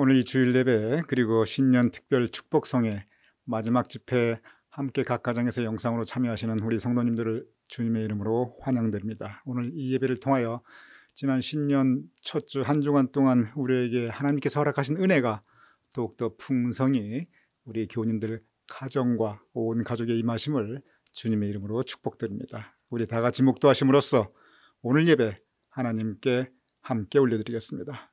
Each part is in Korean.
오늘 이 주일 예배 그리고 신년 특별 축복성회 마지막 집회 함께 각 가정에서 영상으로 참여하시는 우리 성도님들을 주님의 이름으로 환영드립니다. 오늘 이 예배를 통하여 지난 신년 첫 주 한 주간 동안 우리에게 하나님께서 허락하신 은혜가 더욱더 풍성히 우리 교우님들 가정과 온 가족의 임하심을 주님의 이름으로 축복드립니다. 우리 다 같이 목도하심으로써 오늘 예배 하나님께 함께 올려드리겠습니다.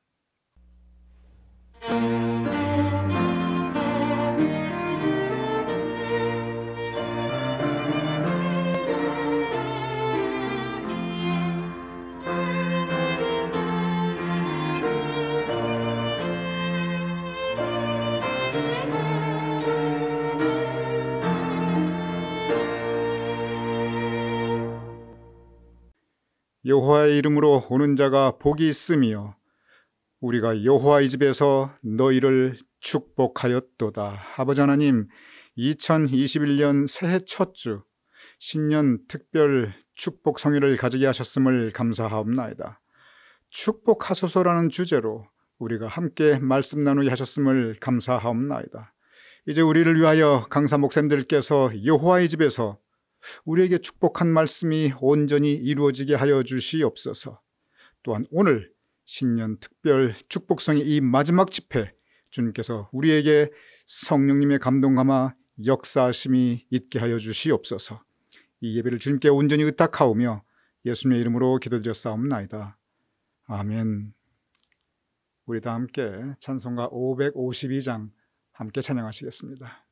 여호와의 이름으로 오는 자가 복이 있으며 우리가 여호와의 집에서 너희를 축복하였도다. 아버지 하나님, 2021년 새해 첫 주 신년 특별 축복 성회를 가지게 하셨음을 감사하옵나이다. 축복하소서라는 주제로 우리가 함께 말씀 나누게 하셨음을 감사하옵나이다. 이제 우리를 위하여 강사 목사님들께서 여호와의 집에서 우리에게 축복한 말씀이 온전히 이루어지게 하여 주시옵소서. 또한 오늘 신년 특별 축복성의 이 마지막 집회 주님께서 우리에게 성령님의 감동 감화 역사하심이 있게 하여 주시옵소서. 이 예배를 주님께 온전히 의탁하오며 예수님의 이름으로 기도드렸사옵나이다. 아멘. 우리 다 함께 찬송가 552장 함께 찬양하시겠습니다.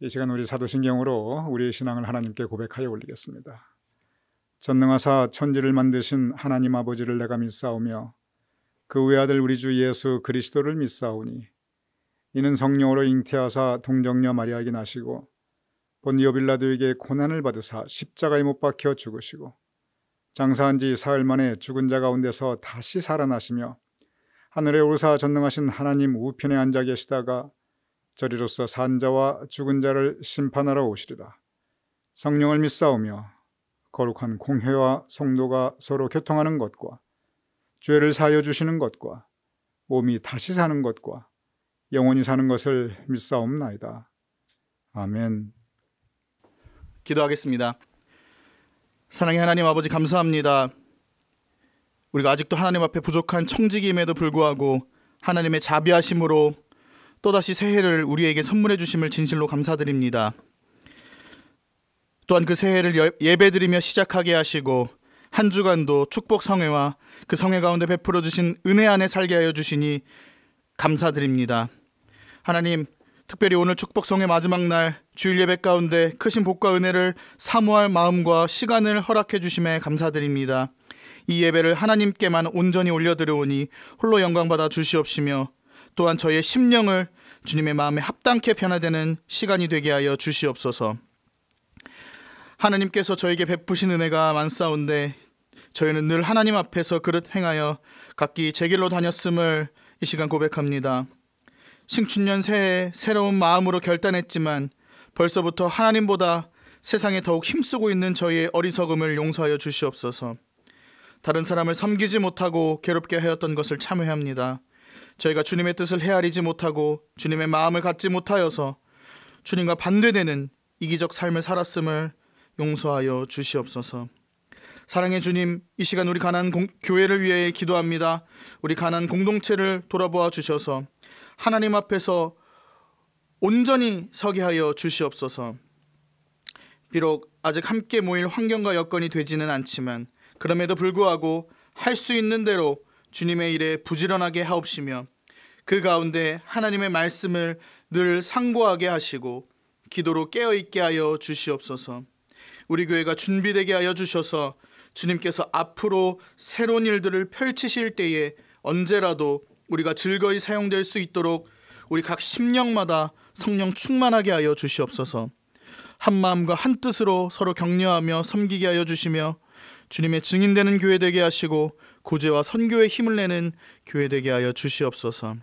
이 시간 우리 사도신경으로 우리의 신앙을 하나님께 고백하여 올리겠습니다. 전능하사 천지를 만드신 하나님 아버지를 내가 믿사오며 그 외아들 우리 주 예수 그리스도를 믿사오니 이는 성령으로 잉태하사 동정녀 마리아에게 나시고 본디오 빌라도에게 고난을 받으사 십자가에 못 박혀 죽으시고 장사한 지 사흘 만에 죽은 자 가운데서 다시 살아나시며 하늘에 오르사 전능하신 하나님 우편에 앉아 계시다가 저리로서 산 자와 죽은 자를 심판하러 오시리라. 성령을 믿사오며 거룩한 공회와 성도가 서로 교통하는 것과 죄를 사하여 주시는 것과 몸이 다시 사는 것과 영원히 사는 것을 믿사옵나이다. 아멘. 기도하겠습니다. 사랑의 하나님 아버지, 감사합니다. 우리가 아직도 하나님 앞에 부족한 청지기임에도 불구하고 하나님의 자비하심으로 또다시 새해를 우리에게 선물해 주심을 진실로 감사드립니다. 또한 그 새해를 예배드리며 시작하게 하시고 한 주간도 축복 성회와 그 성회 가운데 베풀어 주신 은혜 안에 살게 하여 주시니 감사드립니다. 하나님, 특별히 오늘 축복 성회 마지막 날 주일 예배 가운데 크신 복과 은혜를 사모할 마음과 시간을 허락해 주심에 감사드립니다. 이 예배를 하나님께만 온전히 올려드려오니 홀로 영광받아 주시옵시며 또한 저의 심령을 주님의 마음에 합당케 변화되는 시간이 되게 하여 주시옵소서. 하나님께서 저에게 베푸신 은혜가 많사온데 저희는 늘 하나님 앞에서 그릇 행하여 각기 제 길로 다녔음을 이 시간 고백합니다. 신춘년 새해 새로운 마음으로 결단했지만 벌써부터 하나님보다 세상에 더욱 힘쓰고 있는 저희의 어리석음을 용서하여 주시옵소서. 다른 사람을 섬기지 못하고 괴롭게 하였던 것을 참회합니다. 저희가 주님의 뜻을 헤아리지 못하고 주님의 마음을 갖지 못하여서 주님과 반대되는 이기적 삶을 살았음을 용서하여 주시옵소서. 사랑의 주님, 이 시간 우리 가난 교회를 위해 기도합니다. 우리 가난 공동체를 돌아보아 주셔서 하나님 앞에서 온전히 서게 하여 주시옵소서. 비록 아직 함께 모일 환경과 여건이 되지는 않지만 그럼에도 불구하고 할 수 있는 대로 주님의 일에 부지런하게 하옵시며 그 가운데 하나님의 말씀을 늘 상고하게 하시고 기도로 깨어있게 하여 주시옵소서. 우리 교회가 준비되게 하여 주셔서 주님께서 앞으로 새로운 일들을 펼치실 때에 언제라도 우리가 즐거이 사용될 수 있도록 우리 각 심령마다 성령 충만하게 하여 주시옵소서. 한 마음과 한 뜻으로 서로 격려하며 섬기게 하여 주시며 주님의 증인되는 교회 되게 하시고 구제와 선교에 힘을 내는 교회 되게 하여 주시옵소서.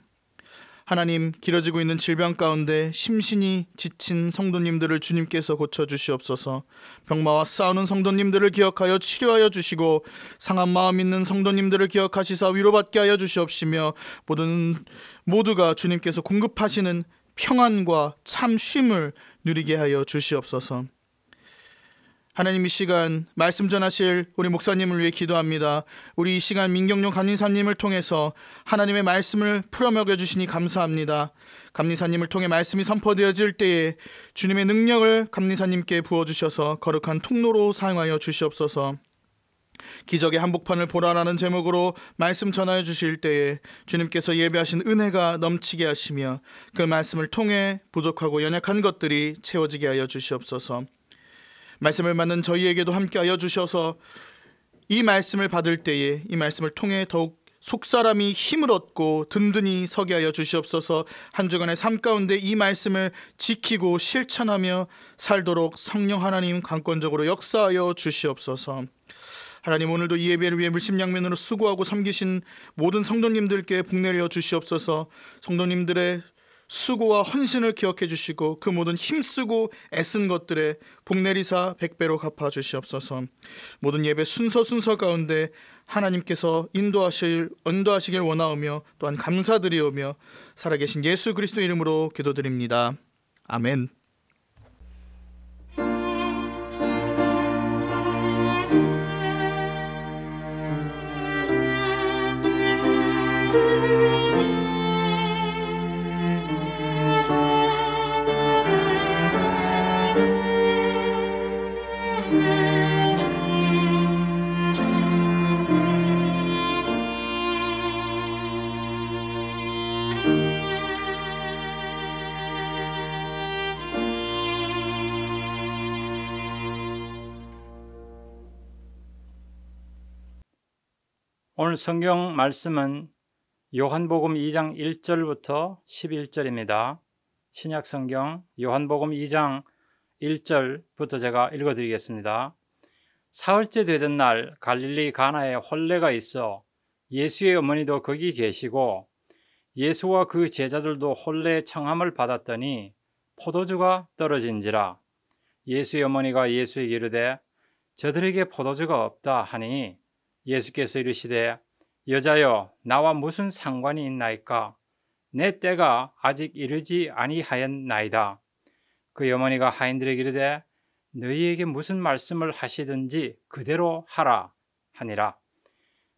하나님, 길어지고 있는 질병 가운데 심신이 지친 성도님들을 주님께서 고쳐주시옵소서. 병마와 싸우는 성도님들을 기억하여 치료하여 주시고 상한 마음 있는 성도님들을 기억하시사 위로받게 하여 주시옵시며 모두가 주님께서 공급하시는 평안과 참 쉼을 누리게 하여 주시옵소서. 하나님, 이 시간 말씀 전하실 우리 목사님을 위해 기도합니다. 우리 이 시간 민경용 감리사님을 통해서 하나님의 말씀을 풀어먹여 주시니 감사합니다. 감리사님을 통해 말씀이 선포되어질 때에 주님의 능력을 감리사님께 부어주셔서 거룩한 통로로 사용하여 주시옵소서. 기적의 한복판을 보라라는 제목으로 말씀 전하여 주실 때에 주님께서 예배하신 은혜가 넘치게 하시며 그 말씀을 통해 부족하고 연약한 것들이 채워지게 하여 주시옵소서. 말씀을 받는 저희에게도 함께하여 주셔서 이 말씀을 받을 때에 이 말씀을 통해 더욱 속사람이 힘을 얻고 든든히 서게 하여 주시옵소서. 한 주간의 삶 가운데 이 말씀을 지키고 실천하며 살도록 성령 하나님 강권적으로 역사하여 주시옵소서. 하나님, 오늘도 이 예배를 위해 물심양면으로 수고하고 섬기신 모든 성도님들께 복내려 주시옵소서. 성도님들의 수고와 헌신을 기억해 주시고 그 모든 힘쓰고 애쓴 것들에 복내리사 100배로 갚아 주시옵소서. 모든 예배 순서 가운데 하나님께서 인도하시길 원하오며 또한 감사드리오며 살아계신 예수 그리스도 이름으로 기도드립니다. 아멘. 오늘 성경 말씀은 요한복음 2장 1절부터 11절입니다. 신약 성경 요한복음 2장 1절부터 제가 읽어드리겠습니다. 사흘째 되던 날 갈릴리 가나에 혼례가 있어 예수의 어머니도 거기 계시고 예수와 그 제자들도 혼례 청함을 받았더니 포도주가 떨어진지라. 예수의 어머니가 예수에게 이르되 저들에게 포도주가 없다 하니 예수께서 이르시되 여자여 나와 무슨 상관이 있나이까? 내 때가 아직 이르지 아니하였나이다. 그 어머니가 하인들에게 이르되 너희에게 무슨 말씀을 하시든지 그대로 하라 하니라.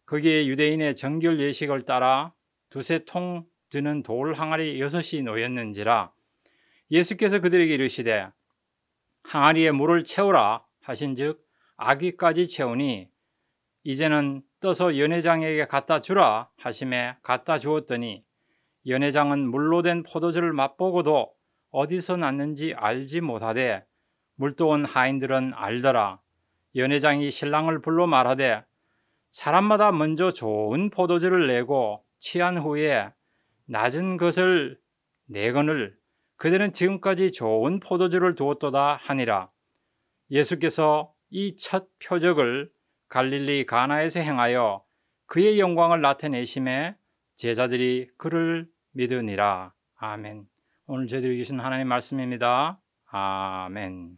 거기에 유대인의 정결 예식을 따라 두세 통 드는 돌 항아리 6이 놓였는지라. 예수께서 그들에게 이르시되 항아리에 물을 채우라 하신즉 아기까지 채우니 이제는 떠서 연회장에게 갖다 주라 하심에 갖다 주었더니 연회장은 물로 된 포도주를 맛보고도 어디서 났는지 알지 못하되 물도온 하인들은 알더라. 연회장이 신랑을 불러 말하되 사람마다 먼저 좋은 포도주를 내고 취한 후에 낮은 것을 내거늘 그들은 지금까지 좋은 포도주를 두었도다 하니라. 예수께서 이 첫 표적을 갈릴리 가나에서 행하여 그의 영광을 나타내심에 제자들이 그를 믿으니라. 아멘. 오늘 저희들에게 주신 하나님의 말씀입니다. 아멘.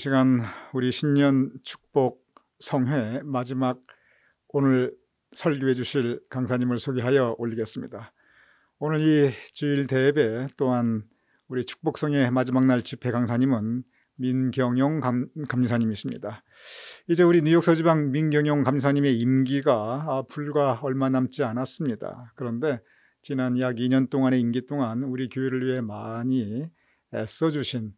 시간 우리 신년 축복 성회 마지막 오늘 설교해 주실 강사님을 소개하여 올리겠습니다. 오늘 이 주일 대예배 또한 우리 축복성회 마지막 날 집회 강사님은 민경용 감리사님이십니다. 이제 우리 뉴욕 서지방 민경용 감리사님의 임기가 불과 얼마 남지 않았습니다. 그런데 지난 약 2년 동안의 임기 동안 우리 교회를 위해 많이 애써주신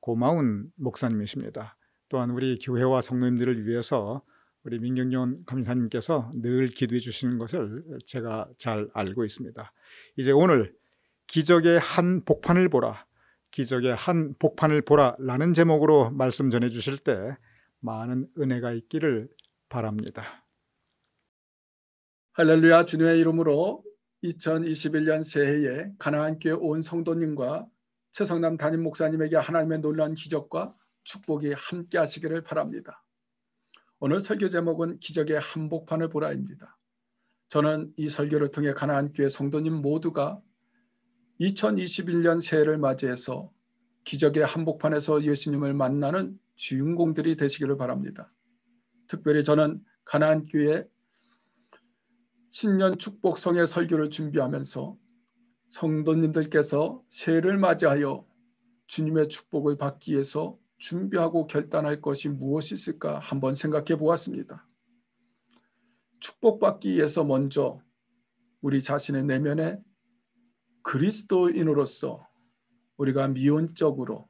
고마운 목사님이십니다. 또한 우리 교회와 성도님들을 위해서 우리 민경용 감리사님께서 늘 기도해 주시는 것을 제가 잘 알고 있습니다. 이제 오늘 기적의 한 복판을 보라, 기적의 한 복판을 보라 라는 제목으로 말씀 전해 주실 때 많은 은혜가 있기를 바랍니다. 할렐루야. 주님의 이름으로 2021년 새해에 가나안교회 온 성도님과 최성남 담임 목사님에게 하나님의 놀라운 기적과 축복이 함께 하시기를 바랍니다. 오늘 설교 제목은 기적의 한복판을 보라입니다. 저는 이 설교를 통해 가나안교회 성도님 모두가 2021년 새해를 맞이해서 기적의 한복판에서 예수님을 만나는 주인공들이 되시기를 바랍니다. 특별히 저는 가나안교회 신년 축복 성회 설교를 준비하면서 성도님들께서 새해를 맞이하여 주님의 축복을 받기 위해서 준비하고 결단할 것이 무엇이 있을까 한번 생각해 보았습니다. 축복받기 위해서 먼저 우리 자신의 내면에 그리스도인으로서 우리가 미온적으로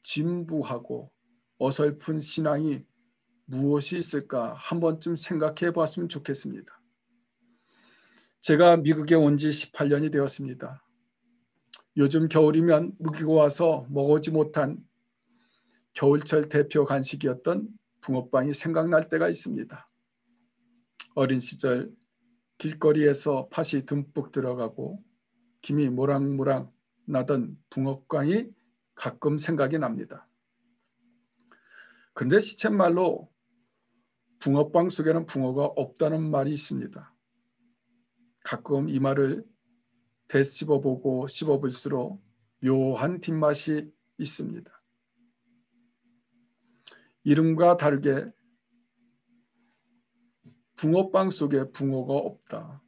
진부하고 어설픈 신앙이 무엇이 있을까 한 번쯤 생각해 보았으면 좋겠습니다. 제가 미국에 온 지 18년이 되었습니다. 요즘 겨울이면 미국에 와서 먹어오지 못한 겨울철 대표 간식이었던 붕어빵이 생각날 때가 있습니다. 어린 시절 길거리에서 팥이 듬뿍 들어가고 김이 모락모락 나던 붕어빵이 가끔 생각이 납니다. 그런데 시쳇말로 붕어빵 속에는 붕어가 없다는 말이 있습니다. 가끔 이 말을 되씹어보고 씹어볼수록 묘한 뒷맛이 있습니다. 이름과 다르게 붕어빵 속에 붕어가 없다.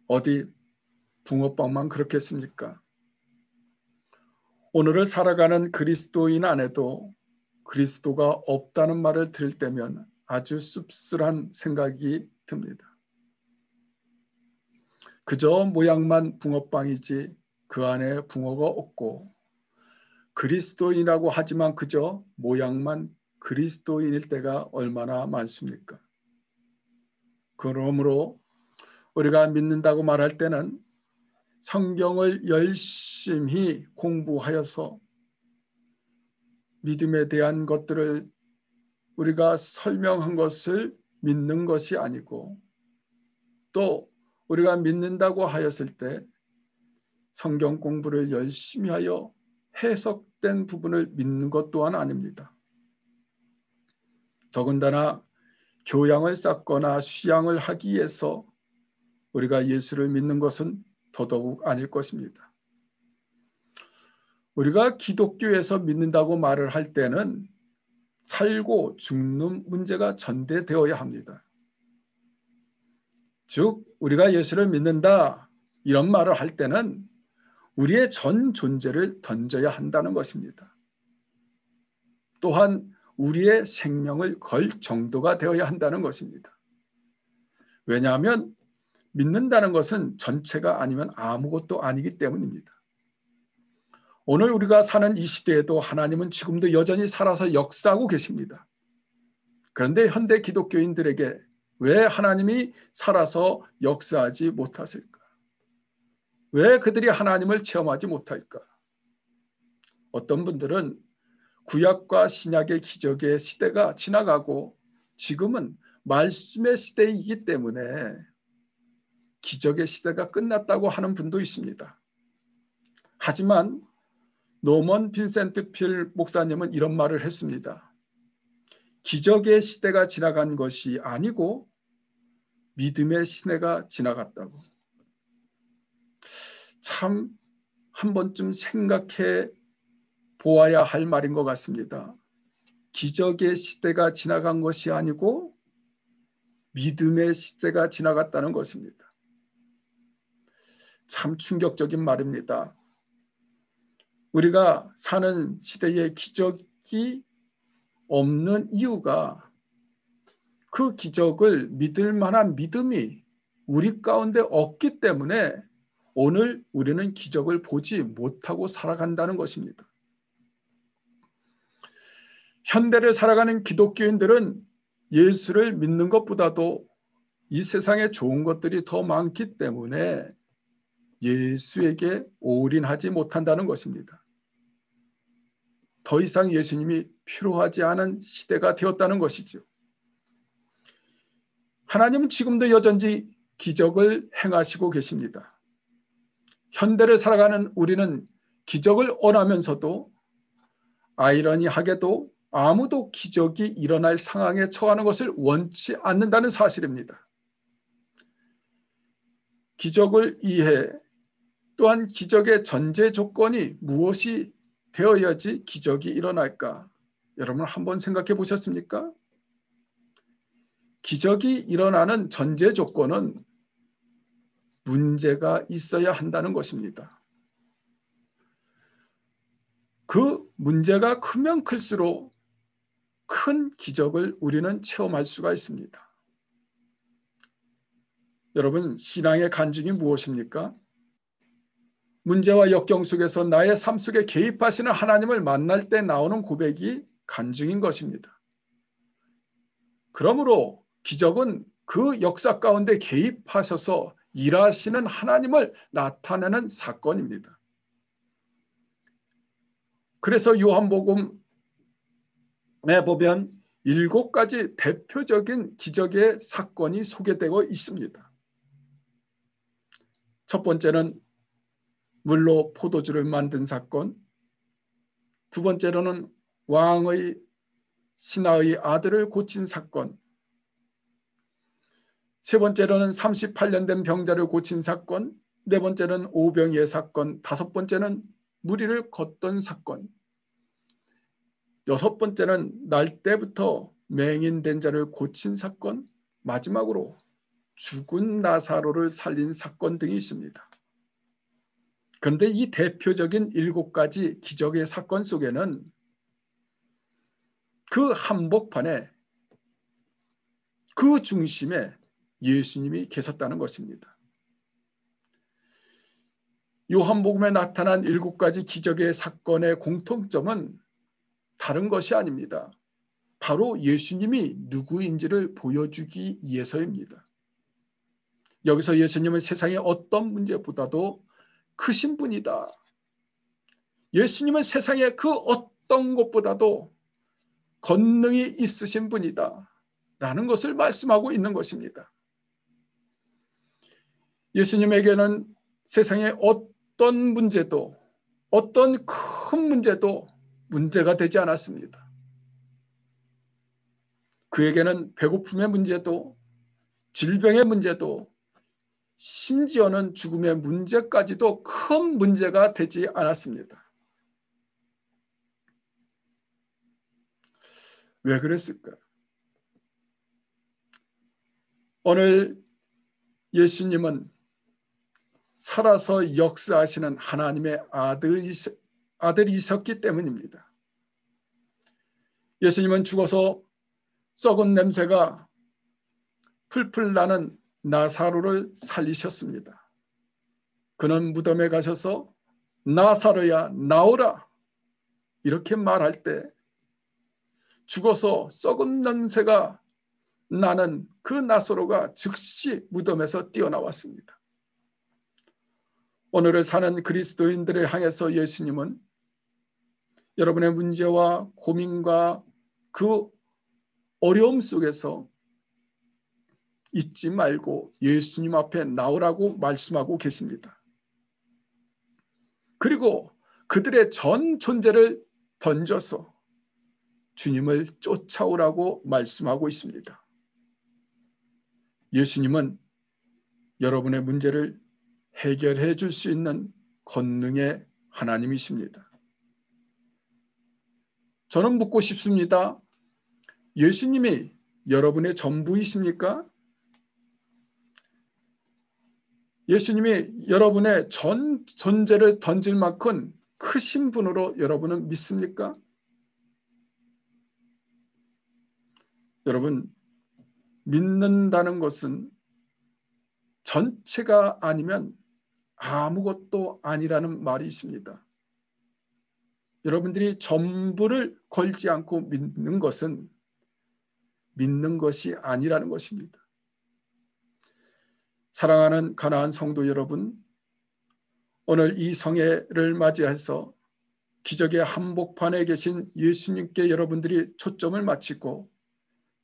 어디 붕어빵만 그렇겠습니까? 오늘을 살아가는 그리스도인 안에도 그리스도가 없다는 말을 들을 때면 아주 씁쓸한 생각이 듭니다. 그저 모양만 붕어빵이지 그 안에 붕어가 없고 그리스도인이라고 하지만 그저 모양만 그리스도인일 때가 얼마나 많습니까? 그러므로 우리가 믿는다고 말할 때는 성경을 열심히 공부하여서 믿음에 대한 것들을 우리가 설명한 것을 믿는 것이 아니고 또 우리가 믿는다고 하였을 때 성경 공부를 열심히 하여 해석된 부분을 믿는 것 또한 아닙니다. 더군다나 교양을 쌓거나 수양을 하기 위해서 우리가 예수를 믿는 것은 더더욱 아닐 것입니다. 우리가 기독교에서 믿는다고 말을 할 때는 살고 죽는 문제가 전제되어야 합니다. 즉 우리가 예수를 믿는다 이런 말을 할 때는 우리의 전 존재를 던져야 한다는 것입니다. 또한 우리의 생명을 걸 정도가 되어야 한다는 것입니다. 왜냐하면 믿는다는 것은 전체가 아니면 아무것도 아니기 때문입니다. 오늘 우리가 사는 이 시대에도 하나님은 지금도 여전히 살아서 역사하고 계십니다. 그런데 현대 기독교인들에게 왜 하나님이 살아서 역사하지 못하실까? 왜 그들이 하나님을 체험하지 못할까? 어떤 분들은 구약과 신약의 기적의 시대가 지나가고 지금은 말씀의 시대이기 때문에 기적의 시대가 끝났다고 하는 분도 있습니다. 하지만 노먼 빈센트 필 목사님은 이런 말을 했습니다. 기적의 시대가 지나간 것이 아니고 믿음의 시대가 지나갔다고. 참 한 번쯤 생각해 보아야 할 말인 것 같습니다. 기적의 시대가 지나간 것이 아니고 믿음의 시대가 지나갔다는 것입니다. 참 충격적인 말입니다. 우리가 사는 시대에 기적이 없는 이유가 그 기적을 믿을 만한 믿음이 우리 가운데 없기 때문에 오늘 우리는 기적을 보지 못하고 살아간다는 것입니다. 현대를 살아가는 기독교인들은 예수를 믿는 것보다도 이 세상에 좋은 것들이 더 많기 때문에 예수에게 올인하지 못한다는 것입니다. 더 이상 예수님이 필요하지 않은 시대가 되었다는 것이죠. 하나님은 지금도 여전히 기적을 행하시고 계십니다. 현대를 살아가는 우리는 기적을 원하면서도 아이러니하게도 아무도 기적이 일어날 상황에 처하는 것을 원치 않는다는 사실입니다. 기적을 이해 또한 기적의 전제 조건이 무엇이 되어야지 기적이 일어날까? 여러분 한번 생각해 보셨습니까? 기적이 일어나는 전제 조건은 문제가 있어야 한다는 것입니다. 그 문제가 크면 클수록 큰 기적을 우리는 체험할 수가 있습니다. 여러분, 신앙의 간증이 무엇입니까? 문제와 역경 속에서 나의 삶 속에 개입하시는 하나님을 만날 때 나오는 고백이 간증인 것입니다. 그러므로 기적은 그 역사 가운데 개입하셔서 일하시는 하나님을 나타내는 사건입니다. 그래서 요한복음에 보면 7가지 대표적인 기적의 사건이 소개되고 있습니다. 첫 번째는 물로 포도주를 만든 사건, 두 번째로는 왕의 신하의 아들을 고친 사건, 세 번째로는 38년 된 병자를 고친 사건, 네 번째는 오병이의 사건, 다섯 번째는 무리를 걷던 사건, 여섯 번째는 날 때부터 맹인된 자를 고친 사건, 마지막으로 죽은 나사로를 살린 사건 등이 있습니다. 그런데 이 대표적인 7가지 기적의 사건 속에는 그 한복판에 그 중심에 예수님이 계셨다는 것입니다. 요한복음에 나타난 7가지 기적의 사건의 공통점은 다른 것이 아닙니다. 바로 예수님이 누구인지를 보여주기 위해서입니다. 여기서 예수님은 세상의 어떤 문제보다도 크신 분이다. 예수님은 세상의 그 어떤 것보다도 권능이 있으신 분이다. 라는 것을 말씀하고 있는 것입니다. 예수님에게는 세상의 어떤 문제도 어떤 큰 문제도 문제가 되지 않았습니다. 그에게는 배고픔의 문제도 질병의 문제도 심지어는 죽음의 문제까지도 큰 문제가 되지 않았습니다. 왜 그랬을까? 오늘 예수님은 살아서 역사하시는 하나님의 아들이셨기 때문입니다. 예수님은 죽어서 썩은 냄새가 풀풀 나는 나사로를 살리셨습니다. 그는 무덤에 가셔서 나사로야 나오라 이렇게 말할 때 죽어서 썩은 냄새가 나는 그 나사로가 즉시 무덤에서 뛰어나왔습니다. 오늘을 사는 그리스도인들을 향해서 예수님은 여러분의 문제와 고민과 그 어려움 속에서 잊지 말고 예수님 앞에 나오라고 말씀하고 계십니다. 그리고 그들의 전 존재를 던져서 주님을 쫓아오라고 말씀하고 있습니다. 예수님은 여러분의 문제를 해결해 줄 수 있는 권능의 하나님이십니다. 저는 묻고 싶습니다. 예수님이 여러분의 전부이십니까? 예수님이 여러분의 전 존재를 던질 만큼 크신 분으로 여러분은 믿습니까? 여러분, 믿는다는 것은 전체가 아니면 아무것도 아니라는 말이 있습니다. 여러분들이 전부를 걸지 않고 믿는 것은 믿는 것이 아니라는 것입니다. 사랑하는 가나안 성도 여러분, 오늘 이 성회를 맞이해서 기적의 한복판에 계신 예수님께 여러분들이 초점을 맞추고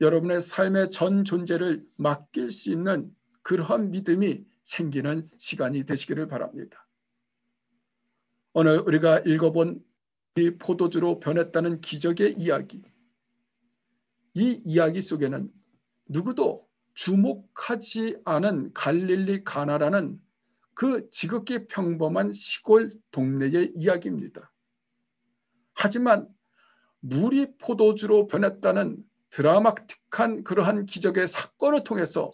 여러분의 삶의 전 존재를 맡길 수 있는 그러한 믿음이 생기는 시간이 되시기를 바랍니다. 오늘 우리가 읽어본 이 포도주로 변했다는 기적의 이야기, 이 이야기 속에는 누구도 주목하지 않은 갈릴리 가나라는 그 지극히 평범한 시골 동네의 이야기입니다. 하지만 물이 포도주로 변했다는 드라마틱한 그러한 기적의 사건을 통해서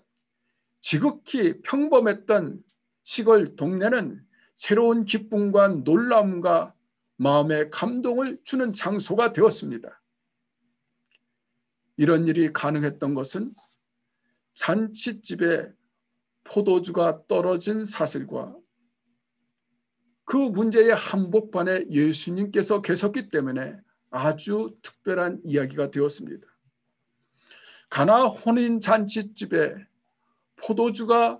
지극히 평범했던 시골 동네는 새로운 기쁨과 놀라움과 마음의 감동을 주는 장소가 되었습니다. 이런 일이 가능했던 것은 잔치집에 포도주가 떨어진 사실과 그 문제의 한복판에 예수님께서 계셨기 때문에 아주 특별한 이야기가 되었습니다. 가나 혼인 잔치집에 포도주가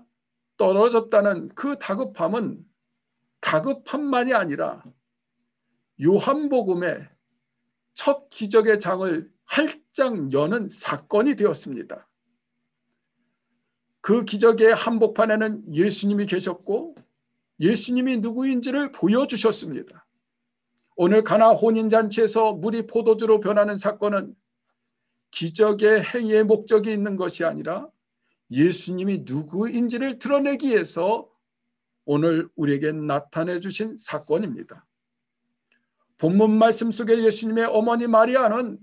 떨어졌다는 그 다급함은 다급함만이 아니라 요한복음의 첫 기적의 장을 활짝 여는 사건이 되었습니다. 그 기적의 한복판에는 예수님이 계셨고 예수님이 누구인지를 보여주셨습니다. 오늘 가나 혼인잔치에서 물이 포도주로 변하는 사건은 기적의 행위의 목적이 있는 것이 아니라 예수님이 누구인지를 드러내기 위해서 오늘 우리에게 나타내 주신 사건입니다. 본문 말씀 속에 예수님의 어머니 마리아는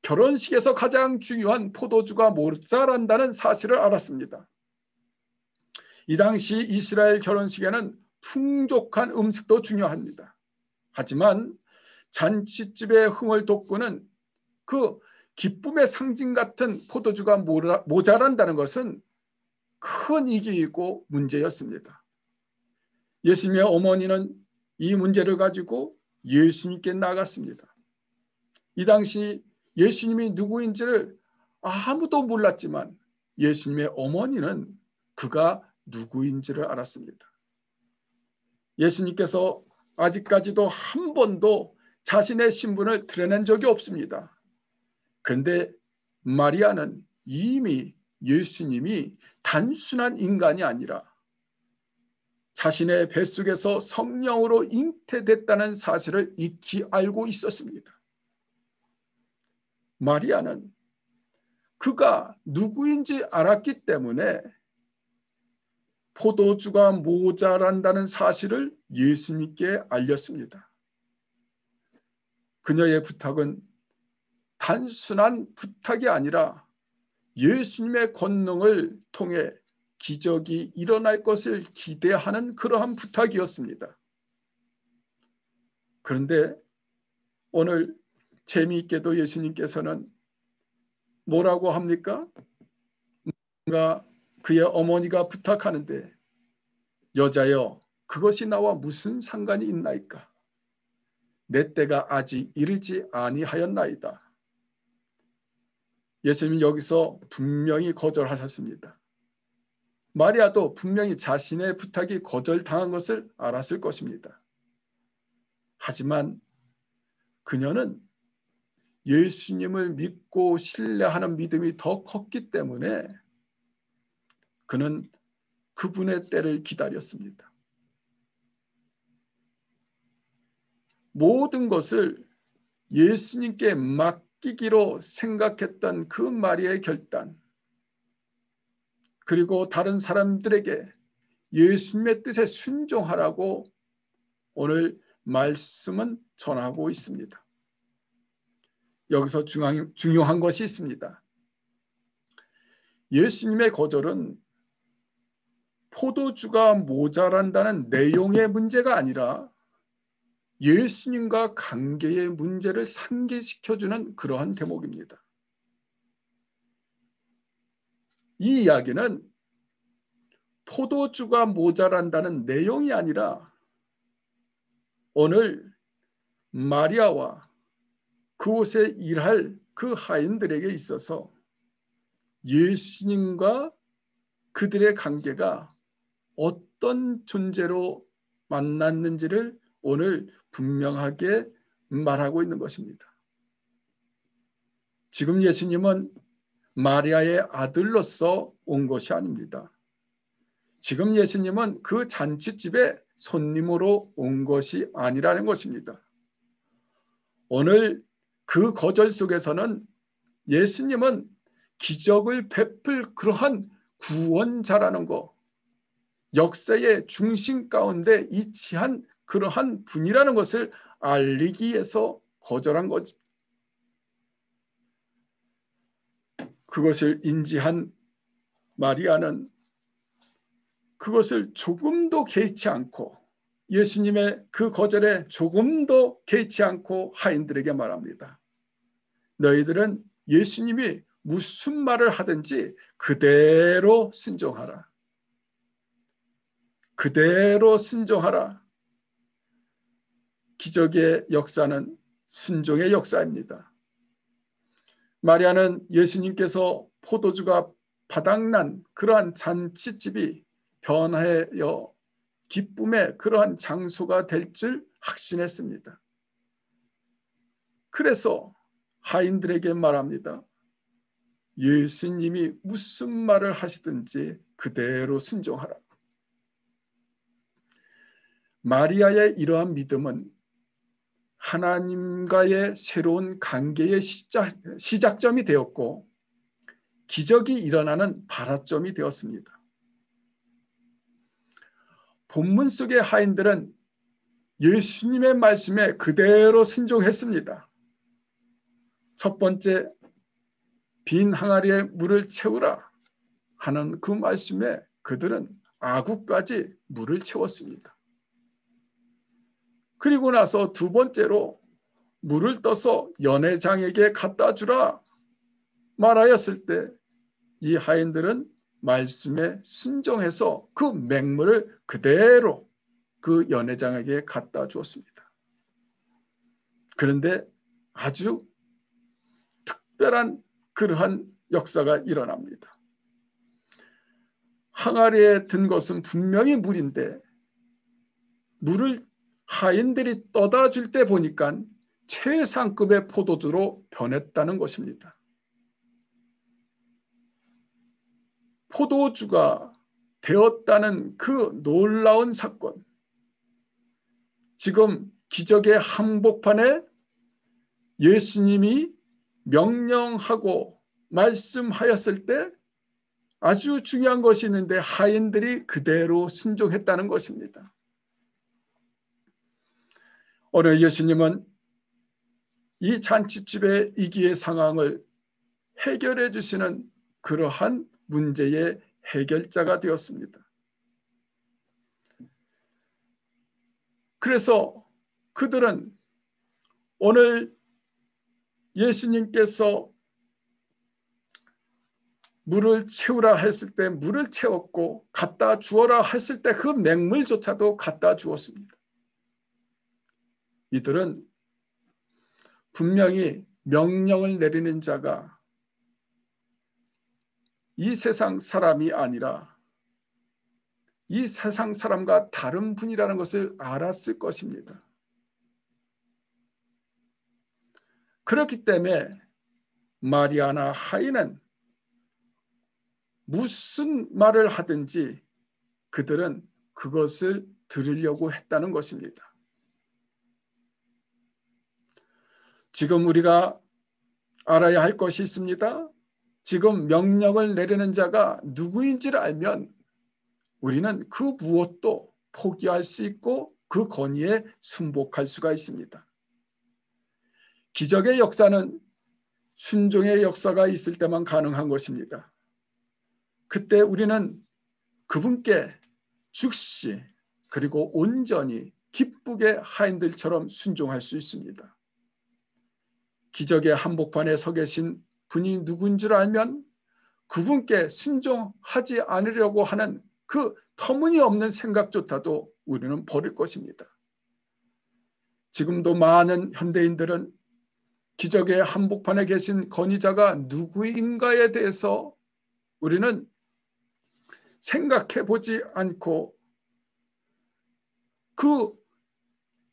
결혼식에서 가장 중요한 포도주가 모자란다는 사실을 알았습니다. 이 당시 이스라엘 결혼식에는 풍족한 음식도 중요합니다. 하지만 잔치집의 흥을 돋구는 그 기쁨의 상징 같은 포도주가 모자란다는 것은 큰 위기이고 문제였습니다. 예수님의 어머니는 이 문제를 가지고 예수님께 나갔습니다. 이 당시 예수님이 누구인지를 아무도 몰랐지만 예수님의 어머니는 그가 누구인지를 알았습니다. 예수님께서 아직까지도 한 번도 자신의 신분을 드러낸 적이 없습니다. 그런데 마리아는 이미 예수님이 단순한 인간이 아니라 자신의 뱃속에서 성령으로 잉태됐다는 사실을 익히 알고 있었습니다. 마리아는 그가 누구인지 알았기 때문에 포도주가 모자란다는 사실을 예수님께 알렸습니다. 그녀의 부탁은 단순한 부탁이 아니라 예수님의 권능을 통해 기적이 일어날 것을 기대하는 그러한 부탁이었습니다. 그런데 오늘 재미있게도 예수님께서는 뭐라고 합니까? 그의 어머니가 부탁하는데 여자여 그것이 나와 무슨 상관이 있나이까? 내 때가 아직 이르지 아니하였나이다. 예수님이 여기서 분명히 거절하셨습니다. 마리아도 분명히 자신의 부탁이 거절당한 것을 알았을 것입니다. 하지만 그녀는 예수님을 믿고 신뢰하는 믿음이 더 컸기 때문에 그는 그분의 때를 기다렸습니다. 모든 것을 예수님께 맡기기로 생각했던 그 마리아의 결단, 그리고 다른 사람들에게 예수님의 뜻에 순종하라고 오늘 말씀은 전하고 있습니다. 여기서 중요한 것이 있습니다. 예수님의 거절은 포도주가 모자란다는 내용의 문제가 아니라 예수님과 관계의 문제를 상기시켜주는 그러한 대목입니다. 이 이야기는 포도주가 모자란다는 내용이 아니라 오늘 마리아와 그곳에 일할 그 하인들에게 있어서 예수님과 그들의 관계가 어떤 존재로 만났는지를 오늘 분명하게 말하고 있는 것입니다. 지금 예수님은 마리아의 아들로서 온 것이 아닙니다. 지금 예수님은 그 잔치집에 손님으로 온 것이 아니라는 것입니다. 오늘 그 거절 속에서는 예수님은 기적을 베풀 그러한 구원자라는 것, 역사의 중심 가운데 위치한 그러한 분이라는 것을 알리기 위해서 거절한 거지. 그것을 인지한 마리아는 그것을 조금도 개의치 않고 예수님의 그 거절에 조금도 개의치 않고 하인들에게 말합니다. 너희들은 예수님이 무슨 말을 하든지 그대로 순종하라. 그대로 순종하라. 기적의 역사는 순종의 역사입니다. 마리아는 예수님께서 포도주가 바닥난 그러한 잔치집이 변하여 기쁨의 그러한 장소가 될 줄 확신했습니다. 그래서 하인들에게 말합니다. 예수님이 무슨 말을 하시든지 그대로 순종하라. 마리아의 이러한 믿음은 하나님과의 새로운 관계의 시작점이 되었고 기적이 일어나는 발화점이 되었습니다. 본문 속의 하인들은 예수님의 말씀에 그대로 순종했습니다. 첫 번째, 빈 항아리에 물을 채우라 하는 그 말씀에 그들은 아구까지 물을 채웠습니다. 그리고 나서 두 번째로 물을 떠서 연회장에게 갖다 주라 말하였을 때 이 하인들은 말씀에 순종해서 그 맹물을 그대로 그 연회장에게 갖다 주었습니다. 그런데 아주 특별한 그러한 역사가 일어납니다. 항아리에 든 것은 분명히 물인데 물을 하인들이 떠다 줄 때 보니까 최상급의 포도주로 변했다는 것입니다. 포도주가 되었다는 그 놀라운 사건. 지금 기적의 한복판에 예수님이 명령하고 말씀하였을 때 아주 중요한 것이 있는데 하인들이 그대로 순종했다는 것입니다. 오늘 예수님은 이 잔치집의 위기의 상황을 해결해 주시는 그러한 문제의 해결자가 되었습니다. 그래서 그들은 오늘 예수님께서 물을 채우라 했을 때 물을 채웠고 갖다 주어라 했을 때 그 맹물조차도 갖다 주었습니다. 이들은 분명히 명령을 내리는 자가 이 세상 사람이 아니라 이 세상 사람과 다른 분이라는 것을 알았을 것입니다. 그렇기 때문에 마리아나 하인은 무슨 말을 하든지 그들은 그것을 들으려고 했다는 것입니다. 지금 우리가 알아야 할 것이 있습니다. 지금 명령을 내리는 자가 누구인지를 알면 우리는 그 무엇도 포기할 수 있고 그 권위에 순복할 수가 있습니다. 기적의 역사는 순종의 역사가 있을 때만 가능한 것입니다. 그때 우리는 그분께 즉시 그리고 온전히 기쁘게 하인들처럼 순종할 수 있습니다. 기적의 한복판에 서 계신 분이 누군 줄 알면 그분께 순종하지 않으려고 하는 그 터무니없는 생각조차도 우리는 버릴 것입니다. 지금도 많은 현대인들은 기적의 한복판에 계신 건의자가 누구인가에 대해서 우리는 생각해 보지 않고 그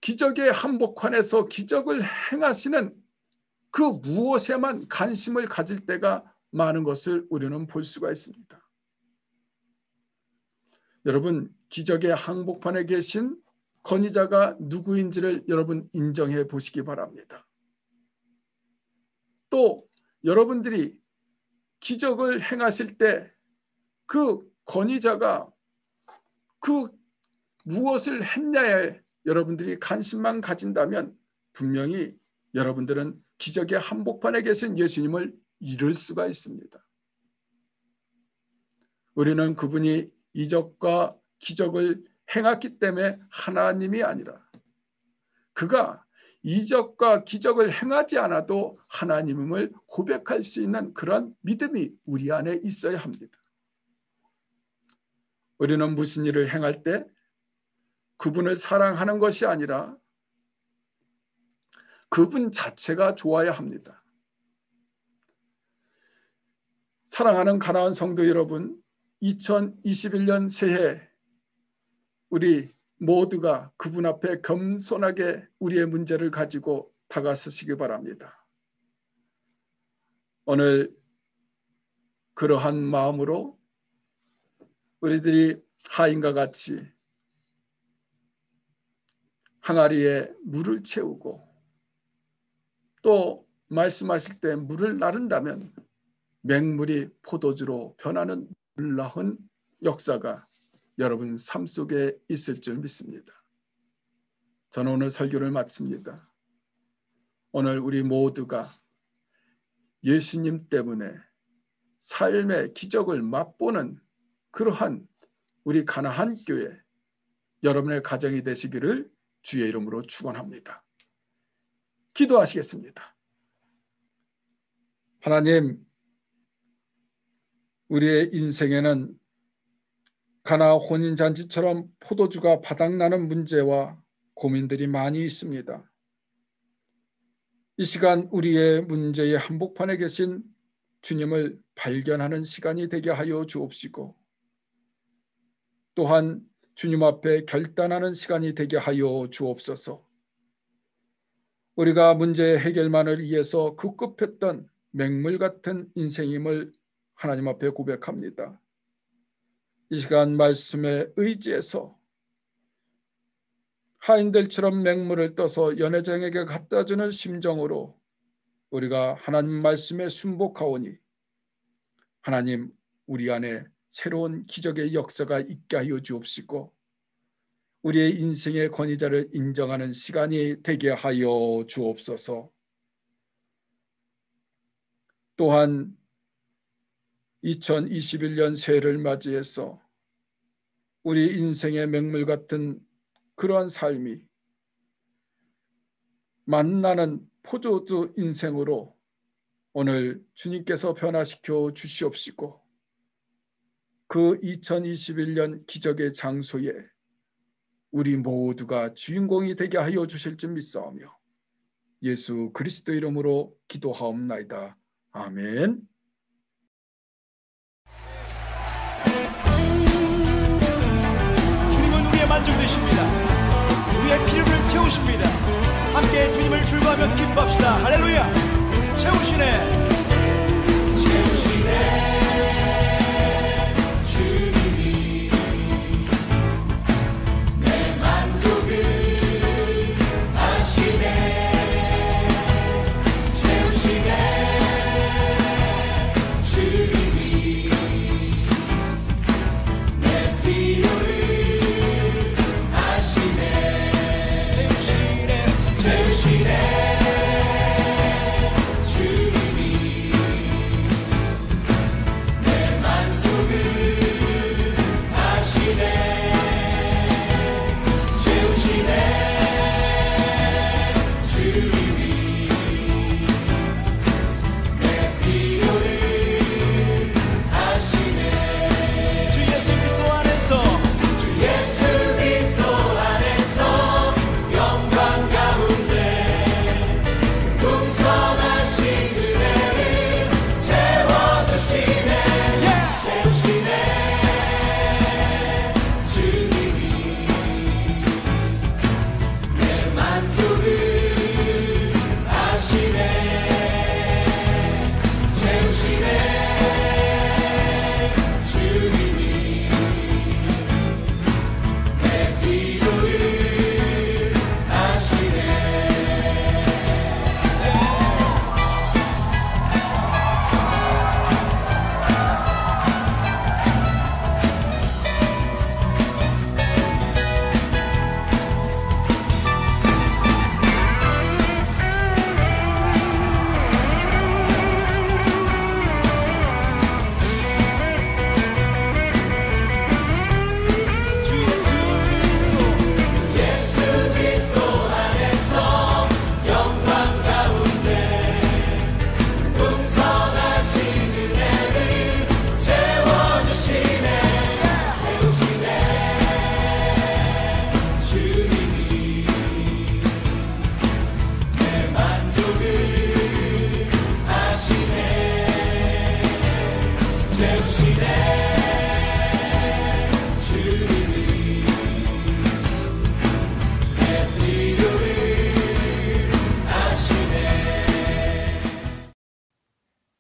기적의 한복판에서 기적을 행하시는 그 무엇에만 관심을 가질 때가 많은 것을 우리는 볼 수가 있습니다. 여러분, 기적의 한복판에 계신 건의자가 누구인지를 여러분 인정해 보시기 바랍니다. 또 여러분들이 기적을 행하실 때 그 건의자가 그 무엇을 했냐에 여러분들이 관심만 가진다면 분명히 여러분들은 기적의 한복판에 계신 예수님을 잃을 수가 있습니다. 우리는 그분이 이적과 기적을 행했기 때문에 하나님이 아니라 그가 이적과 기적을 행하지 않아도 하나님임을 고백할 수 있는 그런 믿음이 우리 안에 있어야 합니다. 우리는 무슨 일을 행할 때 그분을 사랑하는 것이 아니라 그분 자체가 좋아야 합니다. 사랑하는 가나안 성도 여러분, 2021년 새해 우리 모두가 그분 앞에 겸손하게 우리의 문제를 가지고 다가서시기 바랍니다. 오늘 그러한 마음으로 우리들이 하인과 같이 항아리에 물을 채우고 또 말씀하실 때 물을 나른다면 맹물이 포도주로 변하는 놀라운 역사가 여러분 삶 속에 있을 줄 믿습니다. 저는 오늘 설교를 마칩니다. 오늘 우리 모두가 예수님 때문에 삶의 기적을 맛보는 그러한 우리 가나안 교회 여러분의 가정이 되시기를 주의 이름으로 축원합니다. 기도하시겠습니다. 하나님, 우리의 인생에는 가나 혼인잔치처럼 포도주가 바닥나는 문제와 고민들이 많이 있습니다. 이 시간 우리의 문제의 한복판에 계신 주님을 발견하는 시간이 되게 하여 주옵시고 또한 주님 앞에 결단하는 시간이 되게 하여 주옵소서. 우리가 문제의 해결만을 위해서 급급했던 맹물 같은 인생임을 하나님 앞에 고백합니다. 이 시간 말씀에 의지해서 하인들처럼 맹물을 떠서 연회장에게 갖다주는 심정으로 우리가 하나님 말씀에 순복하오니 하나님 우리 안에 새로운 기적의 역사가 있게 하여 주옵시고 우리의 인생의 권위자를 인정하는 시간이 되게 하여 주옵소서. 또한 2021년 새해를 맞이해서 우리 인생의 맹물 같은 그러한 삶이 만나는 포도주 인생으로 오늘 주님께서 변화시켜 주시옵시고 그 2021년 기적의 장소에 우리 모두가 주인공이 되게 하여 주실 줄 믿사오며 예수 그리스도 이름으로 기도하옵나이다. 아멘. 주님은 우리의 만족 되십니다. 우리의 필요를 채우십니다. 함께 주님을 즐거하며 기뻐합시다. 할렐루야. 채우시네. 주님이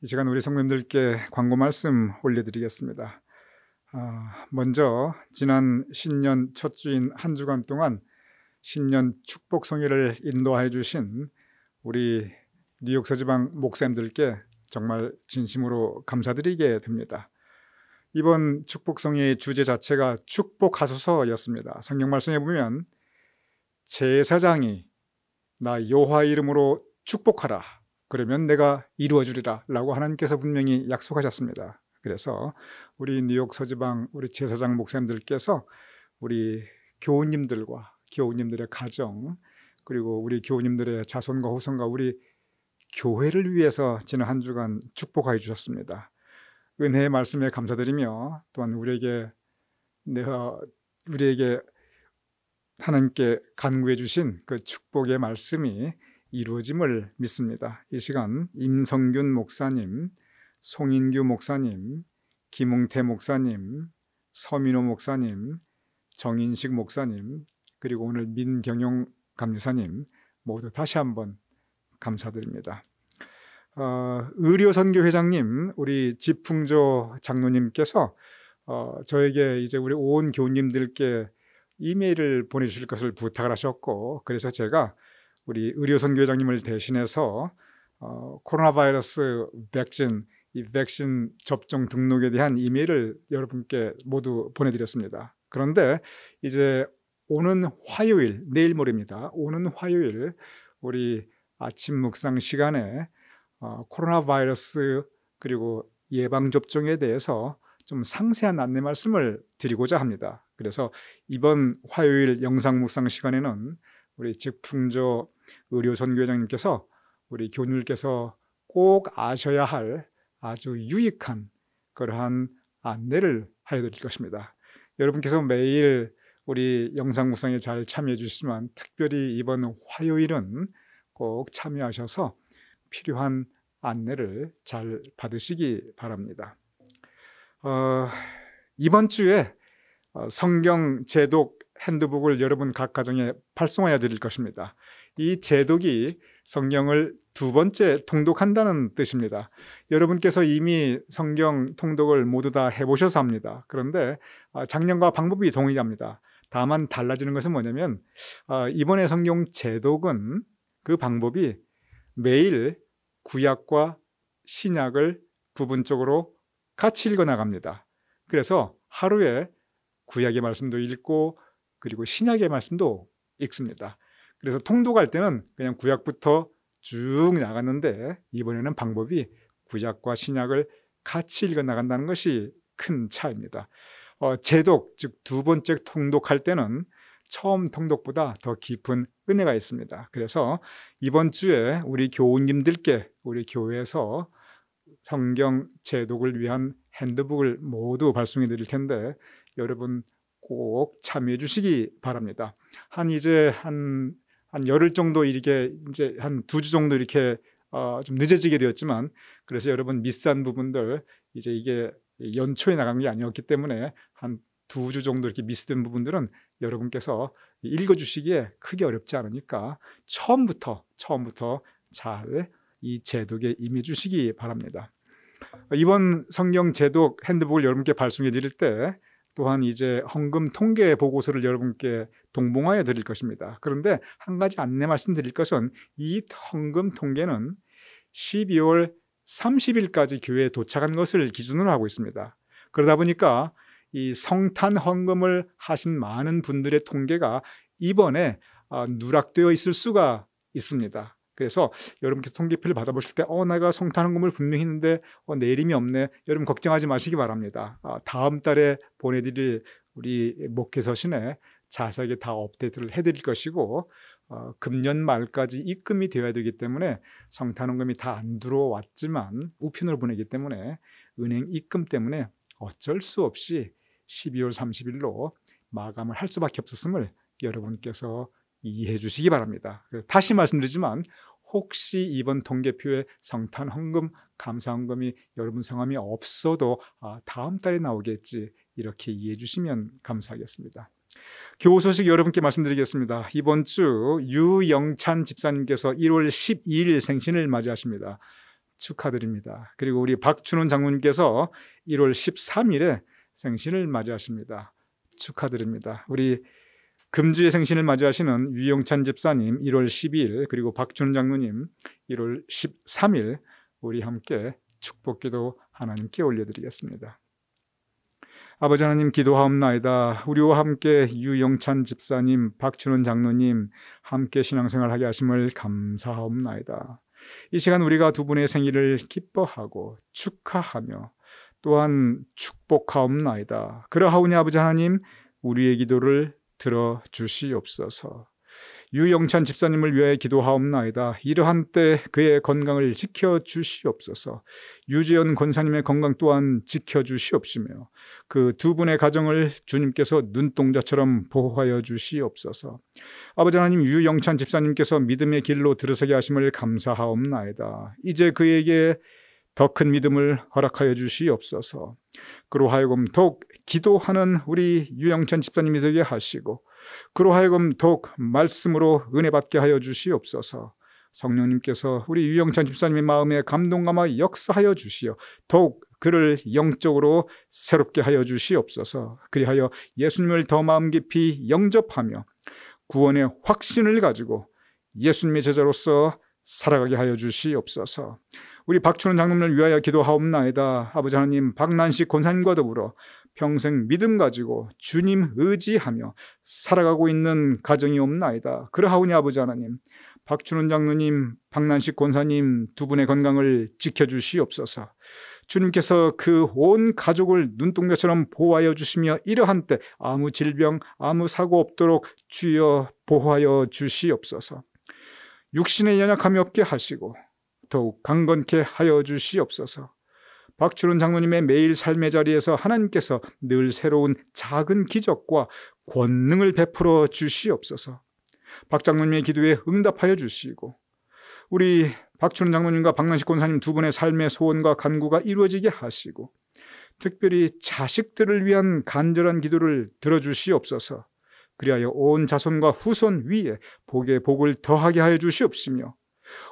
이 시간 우리 성도님들께 광고 말씀 올려드리겠습니다. 먼저 지난 신년 첫 주인 한 주간 동안 신년 축복 성회를 인도해 주신 우리 뉴욕 서지방 목사님들께 정말 진심으로 감사드리게 됩니다. 이번 축복 성회의 주제 자체가 축복하소서였습니다. 성경 말씀에 보면 제사장이 나 여호와 이름으로 축복하라, 그러면 내가 이루어 주리라 라고 하나님께서 분명히 약속하셨습니다. 그래서 우리 뉴욕 서지방 우리 제사장 목사님들께서 우리 교우님들과 교우님들의 가정, 그리고 우리 교우님들의 자손과 후손과 우리 교회를 위해서 지난 한 주간 축복하여 주셨습니다. 은혜의 말씀에 감사드리며 또한 우리에게 하나님께 간구해 주신 그 축복의 말씀이 이루어짐을 믿습니다. 이 시간 임성균 목사님, 송인규 목사님, 김웅태 목사님, 서민호 목사님, 정인식 목사님, 그리고 오늘 민경용 감리사님 모두 다시 한번 감사드립니다. 의료선교 회장님, 우리 지풍조 장로님께서 저에게 이제 우리 온 교우님들께 이메일을 보내주실 것을 부탁을 하셨고, 그래서 제가 우리 의료선교 회장님을 대신해서 코로나 바이러스 이 백신 접종 등록에 대한 이메일을 여러분께 모두 보내드렸습니다. 그런데 이제 오는 화요일, 내일 모레입니다. 오는 화요일 우리 아침 묵상 시간에 코로나 바이러스 그리고 예방접종에 대해서 좀 상세한 안내 말씀을 드리고자 합니다. 그래서 이번 화요일 영상 묵상 시간에는 우리 직풍조 의료선교회장님께서 우리 교우님께서 꼭 아셔야 할 아주 유익한 그러한 안내를 하여 드릴 것입니다. 여러분께서 매일 우리 영상 묵상에 잘 참여해 주시지만 특별히 이번 화요일은 꼭 참여하셔서 필요한 안내를 잘 받으시기 바랍니다. 이번 주에 성경 제독 핸드북을 여러분 각 가정에 발송하여 드릴 것입니다. 이 제독이 성경을 두 번째 통독한다는 뜻입니다. 여러분께서 이미 성경 통독을 모두 다 해보셔서 합니다. 그런데 작년과 방법이 동일합니다. 다만 달라지는 것은 뭐냐면 이번에 성경 제독은 그 방법이 매일 구약과 신약을 부분적으로 같이 읽어 나갑니다. 그래서 하루에 구약의 말씀도 읽고 그리고 신약의 말씀도 읽습니다. 그래서 통독할 때는 그냥 구약부터 쭉 나갔는데 이번에는 방법이 구약과 신약을 같이 읽어 나간다는 것이 큰 차이입니다. 제독, 즉 두 번째 통독할 때는 처음 통독보다 더 깊은 은혜가 있습니다. 그래서 이번 주에 우리 교우님들께 우리 교회에서 성경 제독을 위한 핸드북을 모두 발송해 드릴 텐데 여러분 꼭 참여해 주시기 바랍니다. 한 열흘 정도 이렇게 이제 한 2주 정도 이렇게 좀 늦어지게 되었지만, 그래서 여러분 미스한 부분들 이제 이게 연초에 나간 게 아니었기 때문에 한 2주 정도 이렇게 미스된 부분들은 여러분께서 읽어주시기에 크게 어렵지 않으니까 처음부터 잘 이 제독에 임해 주시기 바랍니다. 이번 성경 제독 핸드북을 여러분께 발송해 드릴 때 또한 이제 헌금 통계 보고서를 여러분께 동봉하여 드릴 것입니다. 그런데 한 가지 안내 말씀드릴 것은 이 헌금 통계는 12월 30일까지 교회에 도착한 것을 기준으로 하고 있습니다. 그러다 보니까 이 성탄 헌금을 하신 많은 분들의 통계가 이번에 누락되어 있을 수가 있습니다. 그래서 여러분께서 통계표를 받아보실 때 내가 성탄 헌금을 분명히 했는데 내림이 없네, 여러분 걱정하지 마시기 바랍니다. 다음 달에 보내드릴 우리 목회서신에 자세하게 다 업데이트를 해드릴 것이고 금년 말까지 입금이 되어야 되기 때문에 성탄 헌금이 다 안 들어왔지만 우편으로 보내기 때문에 은행 입금 때문에 어쩔 수 없이 12월 30일로 마감을 할 수밖에 없었음을 여러분께서 이해해 주시기 바랍니다. 다시 말씀드리지만 혹시 이번 통계표에 성탄 헌금, 감사 헌금이 여러분 성함이 없어도 다음 달에 나오겠지, 이렇게 이해해 주시면 감사하겠습니다. 교우 소식 여러분께 말씀드리겠습니다. 이번 주 유영찬 집사님께서 1월 12일 생신을 맞이하십니다. 축하드립니다. 그리고 우리 박준원 장로님께서 1월 13일에 생신을 맞이하십니다. 축하드립니다. 우리 금주의 생신을 맞이하시는 유영찬 집사님 1월 12일, 그리고 박준원 장로님 1월 13일 우리 함께 축복기도 하나님께 올려드리겠습니다. 아버지 하나님, 기도하옵나이다. 우리와 함께 유영찬 집사님, 박준원 장로님 함께 신앙생활하게 하심을 감사하옵나이다. 이 시간 우리가 두 분의 생일을 기뻐하고 축하하며 또한 축복하옵나이다. 그러하오니 아버지 하나님, 우리의 기도를 들어주시옵소서. 유영찬 집사님을 위해 기도하옵나이다. 이러한 때 그의 건강을 지켜주시옵소서. 유재현 권사님의 건강 또한 지켜주시옵시며 그 두 분의 가정을 주님께서 눈동자처럼 보호하여 주시옵소서. 아버지 하나님, 유영찬 집사님께서 믿음의 길로 들어서게 하심을 감사하옵나이다. 이제 그에게 더 큰 믿음을 허락하여 주시옵소서. 그로 하여금 더욱 기도하는 우리 유영찬 집사님이 되게 하시고, 그로 하여금 더욱 말씀으로 은혜 받게 하여 주시옵소서. 성령님께서 우리 유영찬 집사님의 마음에 감동감화 역사하여 주시어 더욱 그를 영적으로 새롭게 하여 주시옵소서. 그리하여 예수님을 더 마음 깊이 영접하며 구원의 확신을 가지고 예수님의 제자로서 살아가게 하여 주시옵소서. 우리 박준원 장로님을 위하여 기도하옵나이다. 아버지 하나님, 박난식 권사님과 더불어 평생 믿음 가지고 주님 의지하며 살아가고 있는 가정이 없나이다. 그러하오니 아버지 하나님, 박준원 장로님, 박난식 권사님 두 분의 건강을 지켜주시옵소서. 주님께서 그 온 가족을 눈동자처럼 보호하여 주시며 이러한 때 아무 질병, 아무 사고 없도록 주여 보호하여 주시옵소서. 육신의 연약함이 없게 하시고 더욱 강건케 하여 주시옵소서. 박준원 장로님의 매일 삶의 자리에서 하나님께서 늘 새로운 작은 기적과 권능을 베풀어 주시옵소서. 박 장로님의 기도에 응답하여 주시고 우리 박준원 장로님과 박난식 권사님 두 분의 삶의 소원과 간구가 이루어지게 하시고 특별히 자식들을 위한 간절한 기도를 들어주시옵소서. 그리하여 온 자손과 후손 위에 복의 복을 더하게 하여 주시옵시며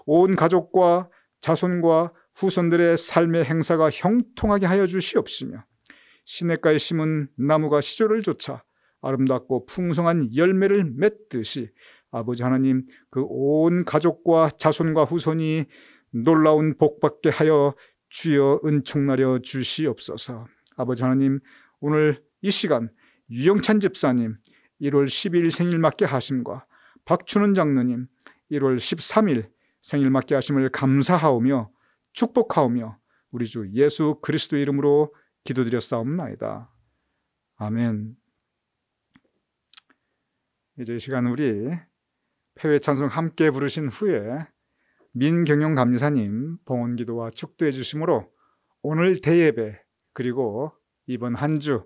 온 가족과 자손과 후손들의 삶의 행사가 형통하게 하여 주시옵시며 시냇가에 심은 나무가 시조를 좇아 아름답고 풍성한 열매를 맺듯이 아버지 하나님, 그 온 가족과 자손과 후손이 놀라운 복받게 하여 주여 은총나려 주시옵소서. 아버지 하나님, 오늘 이 시간 유영찬 집사님 1월 12일 생일 맞게 하심과 박준원 장로님 1월 13일 생일 맞게 하심을 감사하오며 축복하오며 우리 주 예수 그리스도 이름으로 기도드렸사옵나이다. 아멘. 이제 이 시간 우리 폐회 찬송 함께 부르신 후에 민경영 감리사님 봉헌기도와 축도해 주심으로 오늘 대예배 그리고 이번 한 주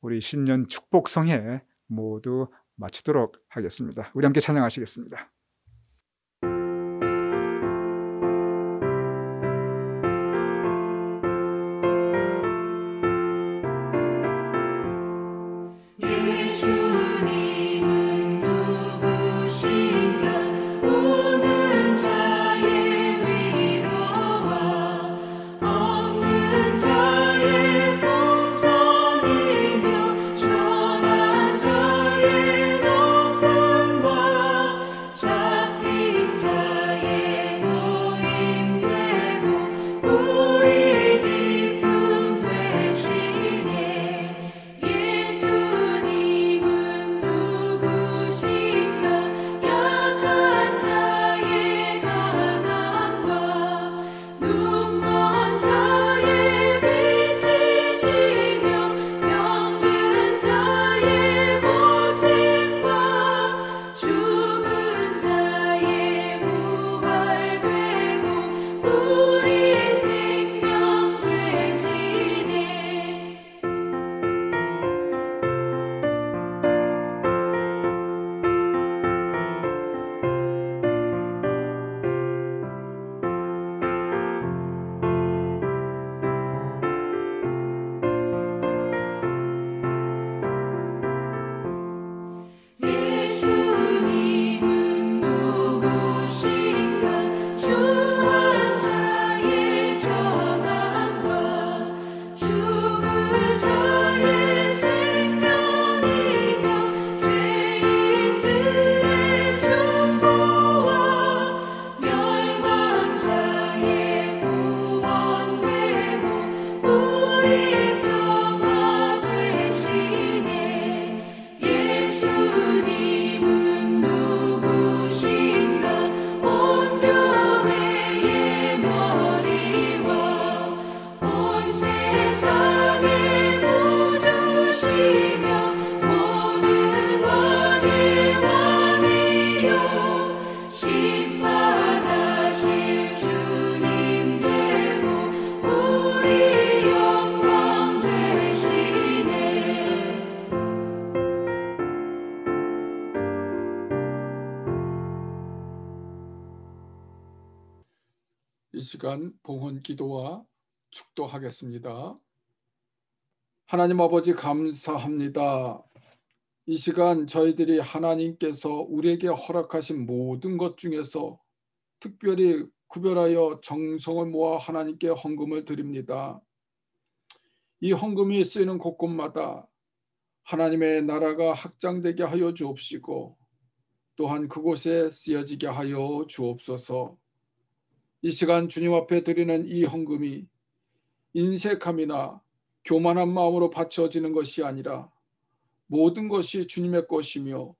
우리 신년 축복성회 모두 마치도록 하겠습니다. 우리 함께 찬양하시겠습니다. 자 시간 봉헌 기도와 축도하겠습니다. 하나님 아버지 감사합니다. 이 시간 저희들이 하나님께서 우리에게 허락하신 모든 것 중에서 특별히 구별하여 정성을 모아 하나님께 헌금을 드립니다. 이 헌금이 쓰이는 곳곳마다 하나님의 나라가 확장되게 하여 주옵시고 또한 그곳에 쓰여지게 하여 주옵소서. 이 시간 주님 앞에 드리는 이 헌금이 인색함이나 교만한 마음으로 바쳐지는 것이 아니라 모든 것이 주님의 것이며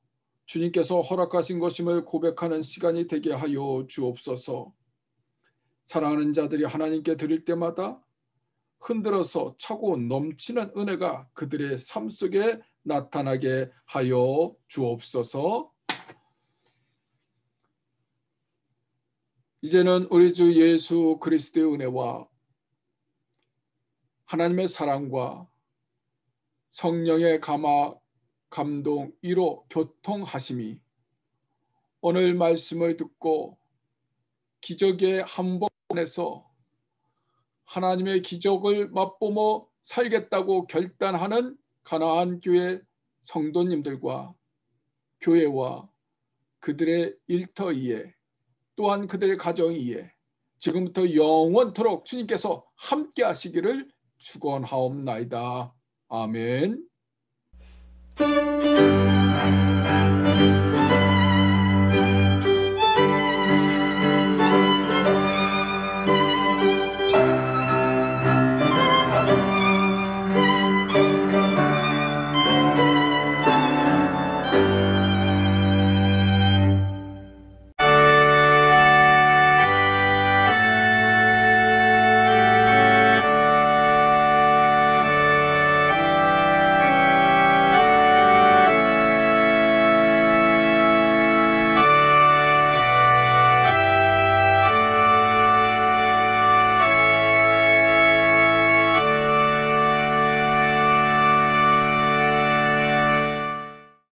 주님께서 허락하신 것임을 고백하는 시간이 되게 하여 주옵소서. 사랑하는 자들이 하나님께 드릴 때마다 흔들어서 차고 넘치는 은혜가 그들의 삶 속에 나타나게 하여 주옵소서. 이제는 우리 주 예수 그리스도의 은혜와 하나님의 사랑과 성령의 감동, 위로, 교통하심이 오늘 말씀을 듣고 기적의 한복판에서 하나님의 기적을 맛보며 살겠다고 결단하는 가나안 교회 성도님들과 교회와 그들의 일터 위에 또한 그들의 가정 위에 지금부터 영원토록 주님께서 함께 하시기를 축원하옵나이다. 아멘.